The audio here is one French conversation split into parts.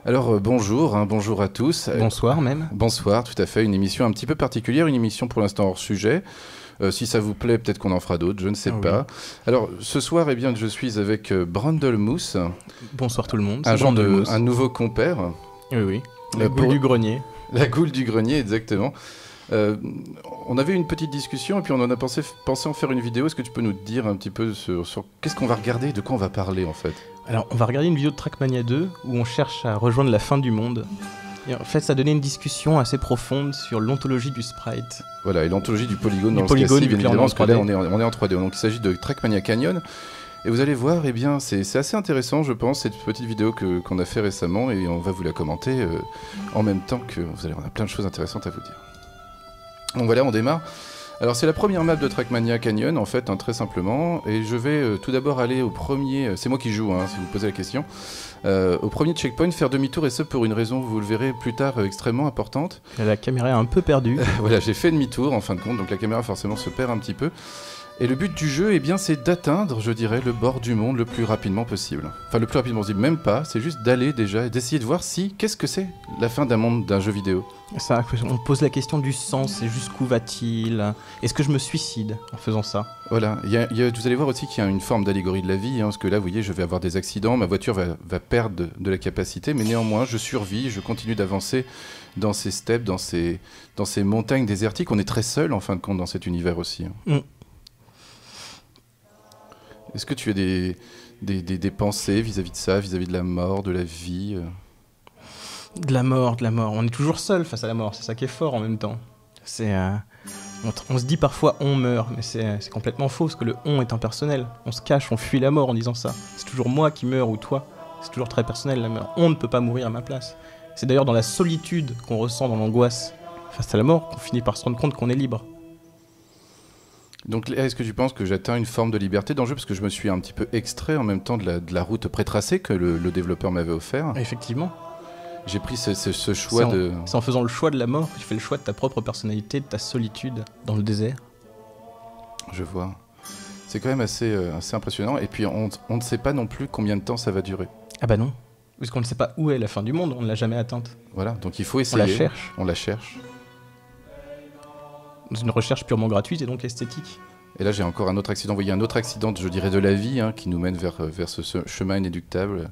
Alors bonjour, bonjour à tous. Bonsoir même. Bonsoir, tout à fait. Une émission un petit peu particulière, une émission pour l'instant hors sujet. Si ça vous plaît, peut-être qu'on en fera d'autres, je ne sais pas. Alors ce soir, eh bien, je suis avec Brandlmousse. Bonsoir tout le monde. Un nouveau compère. Oui, oui. La goule du grenier. La goule du grenier, exactement. On avait une petite discussion et puis on en a pensé en faire une vidéo. Est-ce que tu peux nous dire un petit peu sur qu'est-ce qu'on va regarder, de quoi on va parler en fait? Alors on va regarder une vidéo de Trackmania 2 où on cherche à rejoindre la fin du monde. Et en fait ça donnait une discussion assez profonde sur l'ontologie du sprite. Voilà, et l'ontologie du polygone dans ce cas-ci, bien évidemment, parce que là on est en 3D. Donc il s'agit de Trackmania Canyon. Et vous allez voir, eh bien, c'est assez intéressant, je pense, cette petite vidéo qu'on a fait récemment, et on va vous la commenter en même temps que on a plein de choses intéressantes à vous dire. Donc voilà, on démarre. Alors c'est la première map de Trackmania Canyon, en fait, très simplement, et je vais tout d'abord aller au premier, c'est moi qui joue, si vous me posez la question, au premier checkpoint, faire demi-tour, et ce pour une raison, vous le verrez plus tard, extrêmement importante. La caméra est un peu perdue. Voilà, j'ai fait demi-tour, en fin de compte, donc la caméra forcément se perd un petit peu. Et le but du jeu, eh bien, c'est d'atteindre, je dirais, le bord du monde le plus rapidement possible. Enfin, le plus rapidement possible, même pas, c'est juste d'aller déjà et d'essayer de voir qu'est-ce que c'est la fin d'un monde, d'un jeu vidéo. Ça, on pose la question du sens, et jusqu'où va-t-il? Est-ce que je me suicide en faisant ça? Voilà, vous allez voir aussi qu'il y a une forme d'allégorie de la vie, parce que là, vous voyez, je vais avoir des accidents, ma voiture va perdre de la capacité, mais néanmoins, je survis, je continue d'avancer dans ces steppes, dans ces montagnes désertiques. On est très seul, en fin de compte, dans cet univers aussi. Est-ce que tu as des pensées vis-à-vis de ça, vis-à-vis de la mort, de la vie De la mort. On est toujours seul face à la mort, c'est ça qui est fort en même temps. On se dit parfois on meurt, mais c'est complètement faux, parce que le on est impersonnel. On se cache, on fuit la mort en disant ça. C'est toujours moi qui meurs ou toi. C'est toujours très personnel la mort. On ne peut pas mourir à ma place. C'est d'ailleurs dans la solitude qu'on ressent, dans l'angoisse face à la mort, qu'on finit par se rendre compte qu'on est libre. Donc est-ce que tu penses que j'atteins une forme de liberté dans le jeu, parce que je me suis un petit peu extrait en même temps de la route prétracée que le développeur m'avait offert? Effectivement. J'ai pris ce choix de... C'est en faisant le choix de la mort que tu fais le choix de ta propre personnalité, de ta solitude dans le désert. Je vois. C'est quand même assez impressionnant. Et puis on ne sait pas non plus combien de temps ça va durer. Ah bah non. Parce qu'on ne sait pas où est la fin du monde, on ne l'a jamais atteinte. Voilà, donc il faut essayer. On la cherche. Dans une recherche purement gratuite et donc esthétique. Et là j'ai encore un autre accident. Vous voyez, un autre accident, je dirais, de la vie, qui nous mène vers ce chemin inéluctable.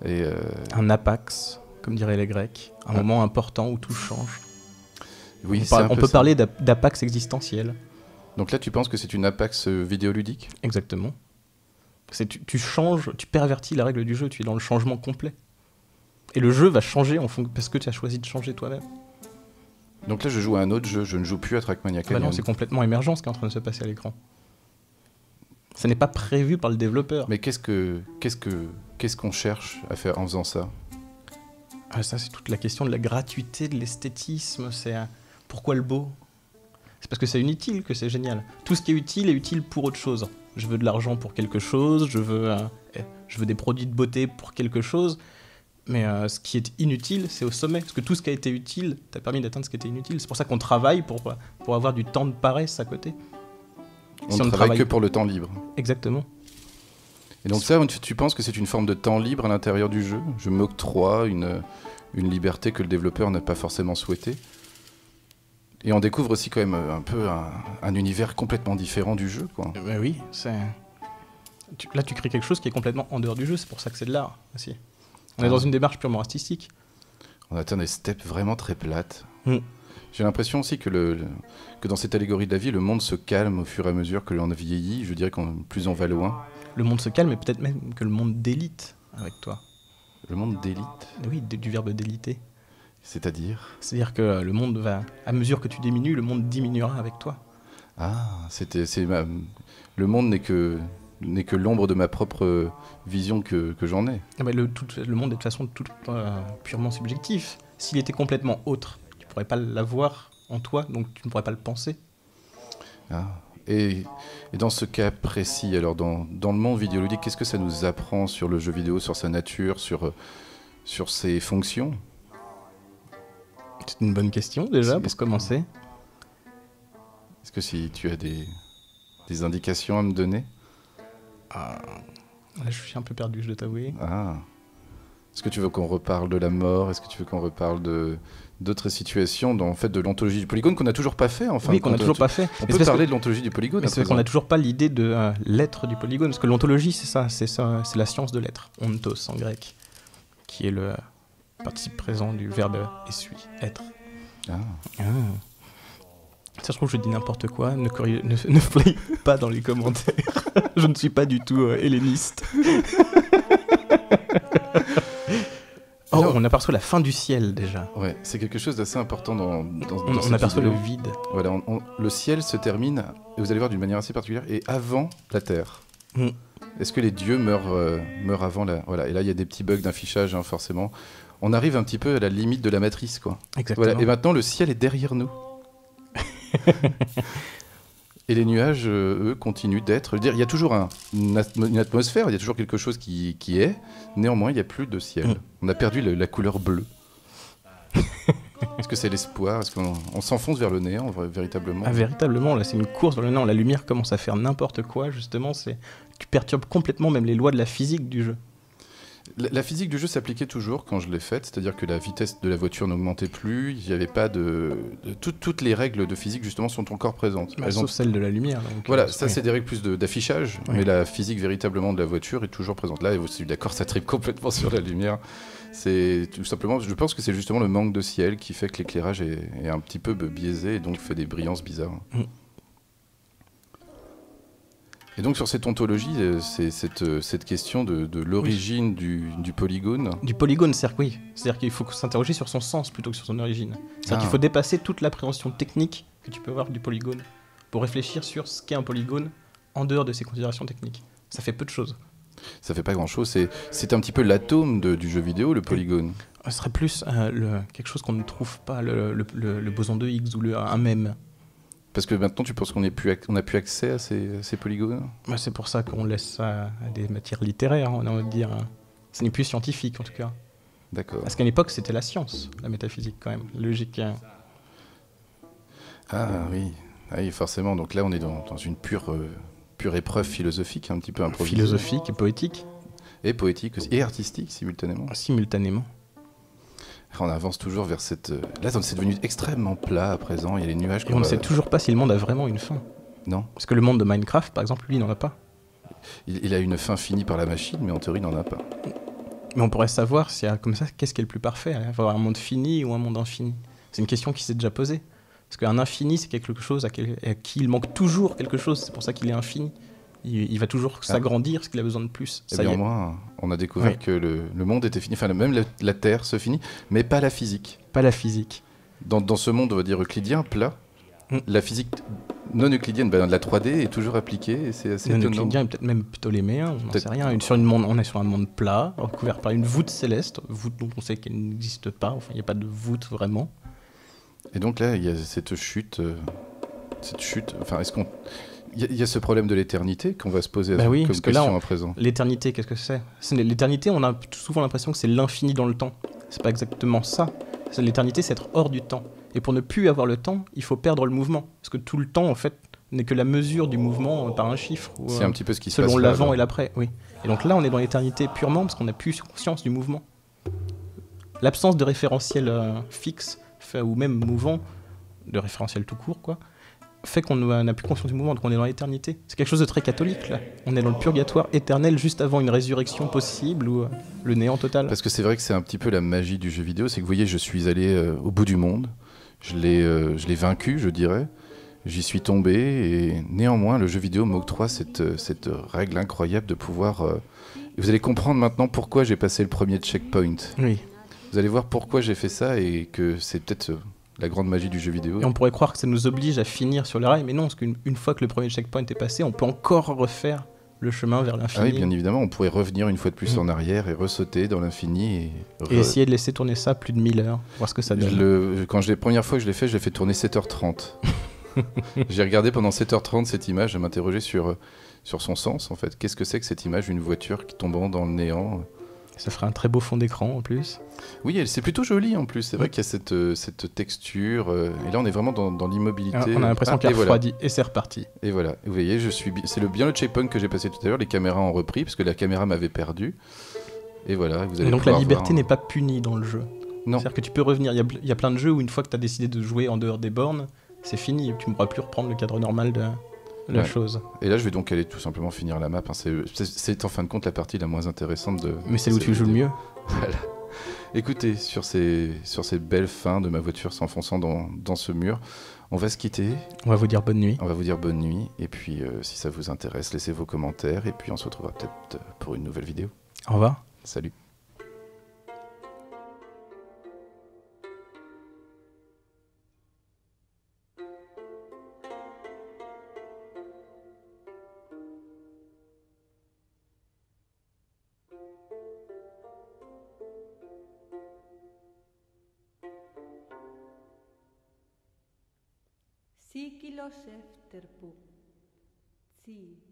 Un apax, comme diraient les Grecs. Un moment important où tout change. Oui, on peut parler d'apax existentiel. Donc là tu penses que c'est une apax vidéoludique? Exactement. Tu changes, tu pervertis la règle du jeu, tu es dans le changement complet. Et le jeu va changer parce que tu as choisi de changer toi-même. Donc là je joue à un autre jeu, je ne joue plus à Trackmania Canyon. Bah non, c'est complètement émergent ce qui est en train de se passer à l'écran. Ça n'est pas prévu par le développeur. Mais qu'est-ce qu'on cherche à faire en faisant ça? Ça c'est toute la question de la gratuité, de l'esthétisme, pourquoi le beau? C'est parce que c'est inutile que c'est génial. Tout ce qui est utile pour autre chose. Je veux de l'argent pour quelque chose, je veux des produits de beauté pour quelque chose, mais ce qui est inutile, c'est au sommet. Parce que tout ce qui a été utile t'a permis d'atteindre ce qui était inutile. C'est pour ça qu'on travaille pour avoir du temps de paresse à côté. On ne travaille que pour le temps libre. Exactement. Et donc ça, tu penses que c'est une forme de temps libre à l'intérieur du jeu? Je m'octroie une liberté que le développeur n'a pas forcément souhaitée. Et on découvre aussi quand même un peu un univers complètement différent du jeu, quoi. Bah oui, là tu crées quelque chose qui est complètement en dehors du jeu, c'est pour ça que c'est de l'art aussi. On est dans une démarche purement artistique. On atteint des steps vraiment très plates. J'ai l'impression aussi que dans cette allégorie de la vie, le monde se calme au fur et à mesure que l'on vieillit. Je dirais plus on va loin. Le monde se calme, et peut-être même que le monde délite avec toi. Le monde délite? Oui, du verbe déliter. C'est-à-dire? C'est-à-dire que le monde va, à mesure que tu diminues, le monde diminuera avec toi. Ah, le monde n'est que l'ombre de ma propre vision que j'en ai. Mais le monde est de toute façon purement subjectif. S'il était complètement autre, tu ne pourrais pas l'avoir en toi, donc tu ne pourrais pas le penser. Ah. Et dans ce cas précis, alors dans le monde vidéoludique, qu'est-ce que ça nous apprend sur le jeu vidéo, sur sa nature, sur ses fonctions? C'est une bonne question déjà pour commencer. Est-ce que si tu as des indications à me donner? Là, je suis un peu perdu, je dois t'avouer. Est-ce que tu veux qu'on reparle de la mort? Est-ce que tu veux qu'on reparle d'autres situations en fait, de l'ontologie du polygone qu'on n'a toujours pas fait enfin, oui, qu'on n'a toujours pas fait. On peut parler de l'ontologie du polygone. C'est qu'on n'a toujours pas l'idée de l'être du polygone. Parce que l'ontologie, c'est la science de l'être. Ontos en grec, qui est le participe présent du verbe essuie, être. Ça, je trouve que je dis n'importe quoi. Ne flayez pas dans les commentaires. Je ne suis pas du tout helléniste. On aperçoit la fin du ciel déjà. Ouais, c'est quelque chose d'assez important dans on aperçoit le vide. Voilà, le ciel se termine, et vous allez voir d'une manière assez particulière, et avant la terre. Est-ce que les dieux meurent avant la... Voilà, et là il y a des petits bugs d'affichage, hein, forcément. On arrive un petit peu à la limite de la matrice, quoi. Exactement. Voilà, et maintenant le ciel est derrière nous. Et les nuages, eux, continuent d'être... Il y a toujours une atmosphère, il y a toujours quelque chose qui est. Néanmoins, il n'y a plus de ciel. On a perdu la couleur bleue. Est-ce que c'est l'espoir? Est-ce qu'on s'enfonce vers le néant, véritablement? Véritablement, là, c'est une course vers le néant. La lumière commence à faire n'importe quoi, justement. Tu perturbes complètement même les lois de la physique du jeu. La physique du jeu s'appliquait toujours quand je l'ai faite, c'est-à-dire que la vitesse de la voiture n'augmentait plus, il n'y avait pas toutes les règles de physique justement sont encore présentes. Sauf celle de la lumière. Donc, voilà, ça c'est des règles plus d'affichage, mais la physique véritablement de la voiture est toujours présente. Là, je suis d'accord, ça tripe complètement sur la lumière. C'est tout simplement, je pense que c'est justement le manque de ciel qui fait que l'éclairage est un petit peu biaisé et donc fait des brillances bizarres. Et donc sur cette ontologie, c'est cette question de l'origine du polygone. Du polygone, c'est-à-dire qu'il faut s'interroger sur son sens plutôt que sur son origine. C'est-à-dire qu'il faut dépasser toute l'appréhension technique que tu peux avoir du polygone pour réfléchir sur ce qu'est un polygone en dehors de ces considérations techniques. Ça fait peu de choses. Ça fait pas grand-chose, c'est un petit peu l'atome du jeu vidéo, le polygone. Ce serait plus quelque chose qu'on ne trouve pas, le boson de Higgs ou un mème. Parce que maintenant, tu penses qu'on n'a plus accès à ces polygones? C'est pour ça qu'on laisse ça à des matières littéraires, on a envie de dire. Ce n'est plus scientifique, en tout cas. D'accord. Parce qu'à l'époque, c'était la science, la métaphysique, quand même, logique. Oui, forcément. Donc là, on est dans une pure épreuve philosophique, un petit peu improvisée. Philosophique et poétique. Et poétique aussi, et artistique, simultanément. Simultanément. On avance toujours vers cette... Là, c'est devenu extrêmement plat à présent. Il y a les nuages... Et on ne sait toujours pas si le monde a vraiment une fin. Non. Parce que le monde de Minecraft, par exemple, lui, il n'en a pas. Il a une fin finie par la machine, mais en théorie, il n'en a pas. Mais on pourrait savoir, si comme ça, qu'est-ce qui est le plus parfait? Avoir un monde fini ou un monde infini? C'est une question qui s'est déjà posée. Parce qu'un infini, c'est quelque chose à qui il manque toujours quelque chose. C'est pour ça qu'il est infini. Il va toujours s'agrandir parce qu'il a besoin de plus. Et bien au moins, on a découvert que le monde était fini. Enfin, même la Terre se finit, mais pas la physique. Pas la physique. Dans ce monde, on va dire, euclidien, plat, la physique non euclidienne, la 3D est toujours appliquée et c'est assez étonnant. Euclidien et peut-être même ptoléméen, on n'en sait rien. On est sur un monde plat, recouvert par une voûte céleste, voûte dont on sait qu'elle n'existe pas, enfin il n'y a pas de voûte vraiment. Et donc là, il y a cette chute, enfin est-ce qu'on... Il y a ce problème de l'éternité qu'on va se poser comme question à présent. L'éternité, qu'est-ce que c'est? L'éternité, on a souvent l'impression que c'est l'infini dans le temps. C'est pas exactement ça. L'éternité, c'est être hors du temps. Et pour ne plus avoir le temps, il faut perdre le mouvement. Parce que tout le temps, en fait, n'est que la mesure du mouvement par un chiffre. C'est un petit peu ce qui se passe selon l'avant et l'après, oui. Et donc là, on est dans l'éternité purement parce qu'on n'a plus conscience du mouvement. L'absence de référentiel fixe, ou même mouvant, de référentiel tout court, quoi, fait qu'on n'a plus conscience du mouvement, donc on est dans l'éternité. C'est quelque chose de très catholique, là. On est dans le purgatoire éternel juste avant une résurrection possible ou le néant total. Parce que c'est vrai que c'est un petit peu la magie du jeu vidéo, c'est que vous voyez, je suis allé au bout du monde, je l'ai vaincu, je dirais, j'y suis tombé, et néanmoins, le jeu vidéo m'octroie cette règle incroyable de pouvoir... Vous allez comprendre maintenant pourquoi j'ai passé le premier checkpoint. Oui. Vous allez voir pourquoi j'ai fait ça, et que c'est peut-être... la grande magie du jeu vidéo. Et on pourrait croire que ça nous oblige à finir sur le rail, mais non, parce qu'une fois que le premier checkpoint est passé, on peut encore refaire le chemin vers l'infini. Ah oui, bien évidemment, on pourrait revenir une fois de plus en arrière et ressauter dans l'infini. Et essayer de laisser tourner ça plus de 1000 heures, voir ce que ça donne. La première fois que je l'ai fait, je l'ai fait tourner 7h30. J'ai regardé pendant 7h30 cette image, je m'interrogeais sur son sens, en fait. Qu'est-ce que c'est que cette image, une voiture qui tombant dans le néant? Ça ferait un très beau fond d'écran en plus. Oui, c'est plutôt joli en plus. C'est vrai qu'il y a cette texture. Et là, on est vraiment dans l'immobilité. On a l'impression qu'il a refroidi et c'est reparti. Et voilà. Vous voyez, c'est bien le checkpoint que j'ai passé tout à l'heure. Les caméras ont repris parce que la caméra m'avait perdu. Et voilà, vous allez donc la liberté n'est pas punie dans le jeu. Non. C'est-à-dire que tu peux revenir. Il y a plein de jeux où une fois que tu as décidé de jouer en dehors des bornes, c'est fini. Tu ne pourras plus reprendre le cadre normal de la chose. Et là, je vais donc aller tout simplement finir la map. Hein. C'est en fin de compte la partie la moins intéressante de... Mais c'est où tu joues le mieux. Voilà. Écoutez, sur ces belles fins de ma voiture s'enfonçant dans ce mur, on va se quitter. On va vous dire bonne nuit. On va vous dire bonne nuit. Et puis, si ça vous intéresse, laissez vos commentaires. Et puis, on se retrouvera peut-être pour une nouvelle vidéo. Au revoir. Salut. Σίκυλος εύτερπου. Τσι.